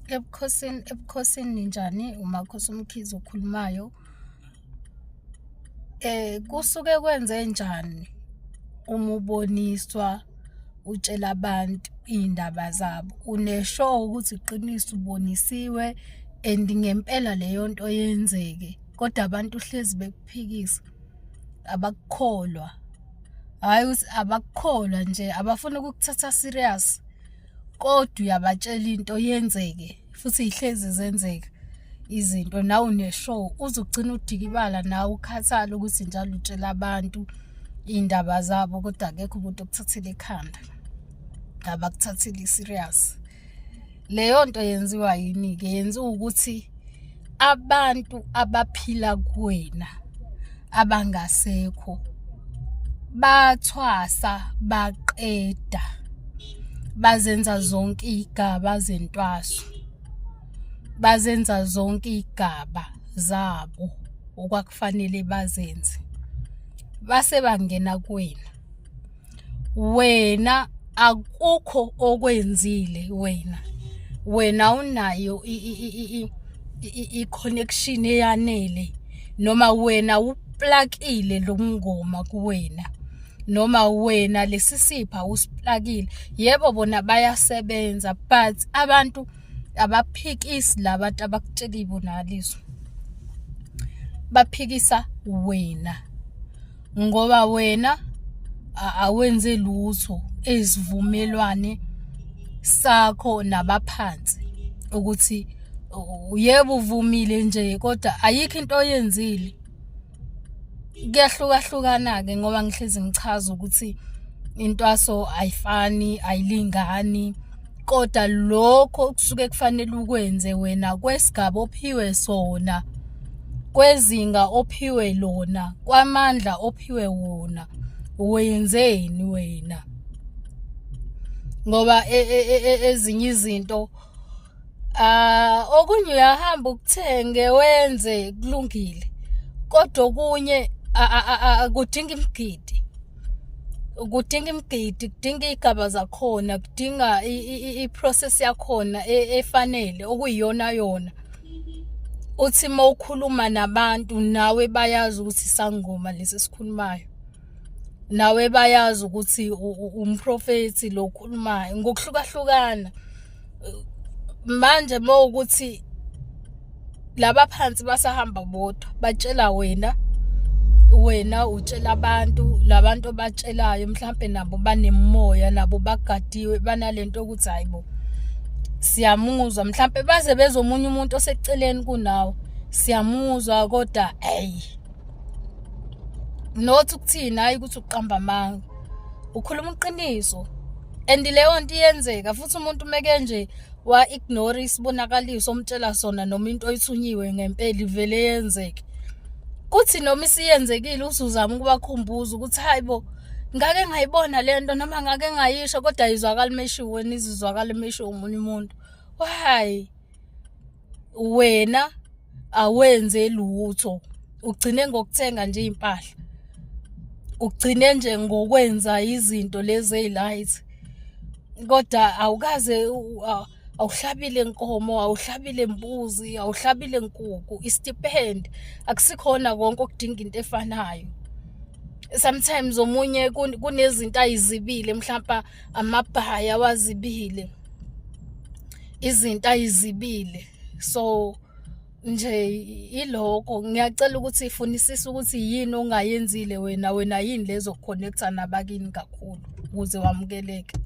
Ebukhosini ninjani? uMakhosi Mkhize okhulumayo. Kusuke kwenze njani uma uboniswa utshela abantu iy'ndaba zabo? Une-sure ukuthi iqiniso ubonisiwe and ngempela leyo nto yenzeke, kodwa abantu hlezi bekuphikisa, abakukholwa. Hhayi ukuthi abakukholwa nje, abafuna ukukuthatha serious, kodwa uyabatshela into yenzeke futhi ihlezi zenzeka izinto. Nawe une-sure uzogcina udikibala nawe ukhathala ukuthi njalo utshela abantu iy'ndaba zabo, kodwa akekho umuntu okuthathela ekhanda, abakuthatheli serious. Leyo nto yenziwa yini-ke? Yenziwa ukuthi abantu abaphila kuwena abangasekho bathwasa, baqeda, bazenza zonke iy'gaba zentwaso, bazenza zonke iy'gaba zabo okwakufanele bazenze, base bangena kuwena. Wena akukho okwenzile, wena unayo i-connection eyanele, noma wena uplakile lo mngoma kuwena, noma wena lesi sipha usiplakile. Yebo bona bayasebenza, but abantu abaphikisi labantu abakutshela ibonakaliso, baphikisa wena ngoba wena awenze lutho ezivumelwane sakho nabaphansi ukuthi yebo uvumile nje, kodwa ayikho into oyenzile. Kuyahlukahlukana-ke ngoba ngihlezi ngichaza ukuthi intwaso ayifani, ayilingani, kodwa lokho kusuke kufanele ukwenze wena kwesigaba ophiwe sona, kwezinga ophiwe lona, kwamandla ophiwe wona, wenzeni wena? Ngoba ezinye izinto okunye uyahamba ukuthenge wenze kulungile, kodwa okunye kudinga imigidi, kudinga iy'gaba zakhona, kudinga i-process yakhona efanele okuyiyona yona. Uthi uma ukhuluma nabantu nawe bayazi ukuthi isangoma lesi esikhulumayo, nawe bayazi ukuthi umprofethi lo okhulumayo, ngokuhlukahlukana. Manje mawukuthi laba phansi basahamba bodwa batshela wena utshela abantu, labantu obatshelayo mhlampe nabo banemimoya, nabo bagadiwe, banalento yokuthi hayibo siyamuzwa, mhlampe baze bezwe omunye umuntu oseceleni kunawo, siyamuzwa, kodwa not ukuthini, hhayi ukuthi uqamba amanga, ukhuluma iqiniso. And leyo nto iyenzeka futhi umuntu umeke nje wa-ignore isibonakaliso omtshela sona, noma into oyithunyiwe ngempela ivele yenzeke. Kuthi noma isiyenzekile usuzama ukubakhumbuza ukuthi hayibo ngake ngayibona le nto, noma ngake ngayisho, kodwa ayizwakali meshiwe, wena izizwakala meshiwe omunye umuntu. Why? Wena awenze lutho, ugcine ngokuthenga nje iy'mpahla, ugcine nje ngokwenza izinto lezi ey'light, kodwa awukaze awuhlabile nkomo, awuhlabile mbuzi, awuhlabile nkukhu. Istipend akusikhona konke okudinga into efanayo. Sometimes omunye kunezinto ayizibile, mhlawumbe amabhaya awazibile, izinto ayizibile. So nje iloko ngiyacela ukuthi ifunisise ukuthi yini ongayenzile wena yini lezo connecta nabakini kakhulu ukuze wamukeleke.